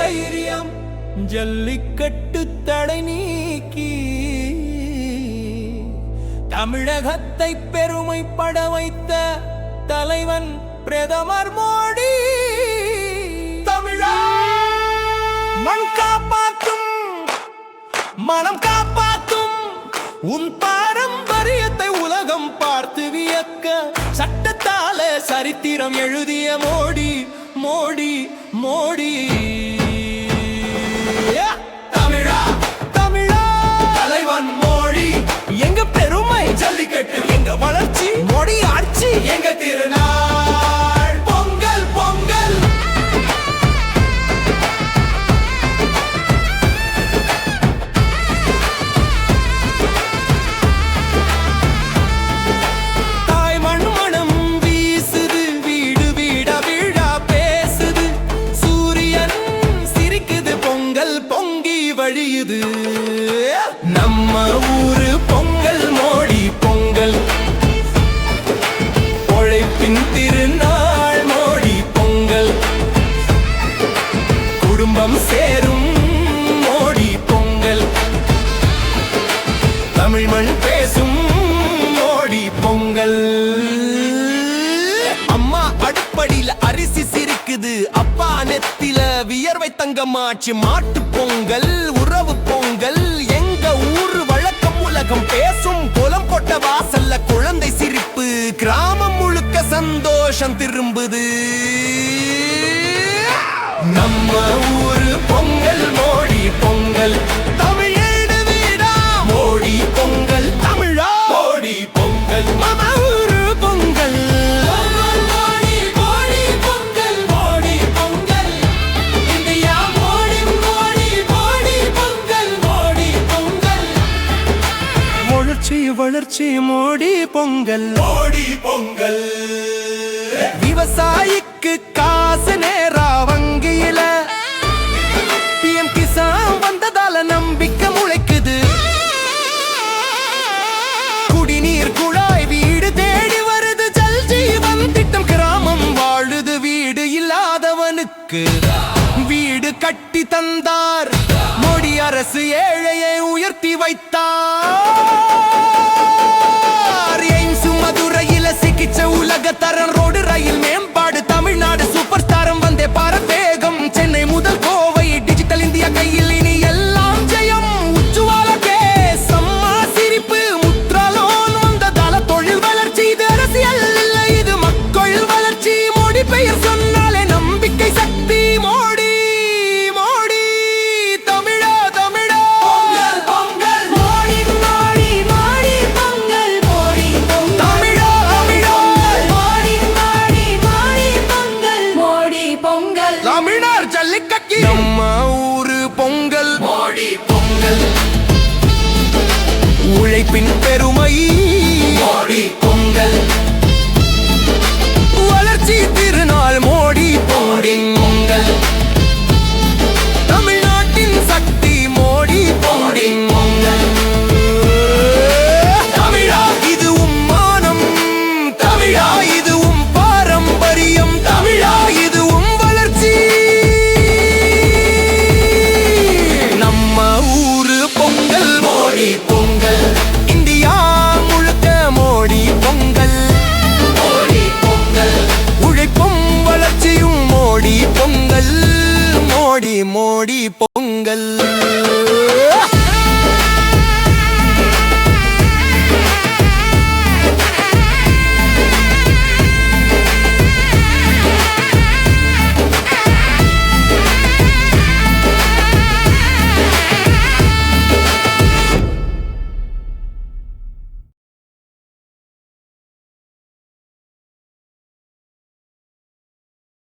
தைரியம் ஜல்லிக்கட்டு தடை நீக்கி தமிழகத்தை பெருமைப்பட வைத்த தலைவன் பிரதமர் மோடி. தமிழா மண் காப்பாற்றும் மனம் காப்பாற்றும் உன் பாரம்பரியத்தை உலகம் பார்த்து வியக்க சட்டத்தால சரித்திரம் எழுதிய மோடி மோடி மோடி. தமிழா தமிழா தலைவன் மோடி எங்க பெருமை ஜல்லிக்கட்டு எங்க வளர்ச்சி மோடி ஆட்சி எங்க திருநாள் பொங்கல் பொங்கல். தாய் மண் மனம் வீசுது வீடு வீட வீழா பேசுது சூரியன் சிரிக்குது பொங்கல் பொங்கி வழியுது நம்ம ஊரு பொங்கல் மோடி பொங்கல். உழைப்பின் திருநாள் மோடி பொங்கல் குடும்பம் சேரும் மோடி பொங்கல் தமிழ் மண் பேசும் மோடி பொங்கல். அம்மா அடுப்படியில அரிசி சிரிக்குது அப்பா நெத்தில வியர்வை தங்கமாச்சு மாட்டு பொங்கல் உறவு பொங்கல் எங்க ஊரு வழக்கம் உலகம் பேசும் கோலம் போட்ட வாசல்ல குழந்தை சிரிப்பு கிராமம் முழுக்க சந்தோஷம் திரும்புது நம்ம ஊரு பொங்கல் மோடி பொங்கல். தமிழேடு வீடா மோடி பொங்கல் தமிழா மோடி பொங்கல் நம்ம ஊரு பொங்கல் மோடி மோடி பொங்கல் மோடி பொங்கல் இந்தியா மோடி மோடி மோடி பொங்கல் மோடி பொங்கல் வளர்ச்சி வளர்ச்சி மோடி பொங்கல் மோடி பொங்கல். விவசாயிக்கு காசு நேரா வங்கியில பிஎம் கிசான் வந்ததால நம்பிக்கை முளைக்குது குடிநீர் குழாய் வீடு தேடி வருது ஜல் ஜீவன் திட்டம் கிராமம் வாழுது வீடு இல்லாதவனுக்கு வீடு கட்டி தந்தார் மோடி அரசு ஏழையை உயர்த்தி வைத்தார். எய்ம்ஸ் மதுரையில சிகிச்சை உலக தரம் ரோடு ரயில் மேம்பாடு தமிழ்நாடு சூப்பர் ஸ்டாரம் வந்தே பாரத் வேகம் சென்னை முதல் கோவை டிஜிட்டல் இந்தியா கையில் இனி எல்லாம் ஜெயம் உச்சுவால கேஸ் அம்மா சிரிப்பு முத்ரா லோன் வந்ததால தொழில் வளர்ச்சி இது அரசியல் இல்லை இது மக்கள் வளர்ச்சி மோடி பெயர் சொன்னாலே நம்பிக்கை சக்தி மோடி மோடி தமிழா தமிழா பொங்கல் பொங்கல் மோடி மோடி மோடி பொங்கல் மோடி பொங்கல் தமிழா தமிழா மோடி மோடி மோடி பொங்கல் மோடி பொங்கல். தமிழர் ஜல்லிக்கட்டு நம்ம ஊரு பொங்கல் மோடி பொங்கல் உழைப்பின் பெருமை மோடி பொங்கல் வளர்ச்சி திருநாள் மோடி பொங்கல் தமிழ்நாட்டின் சக்தி மோடி பொங்கல். தமிழா இதுவும் மானம் தமிழா இதுவும் பாரம்பரியம் தமிழா இதுவும் வளர்ச்சி நம்ம ஊரு பொங்கல் மோடி பொங்கல் இந்தியா முழுக்க மோடி பொங்கல் மோடி பொங்கல் உழைப்பும் வளர்ச்சியும் மோடி பொங்கல் மோடி மோடி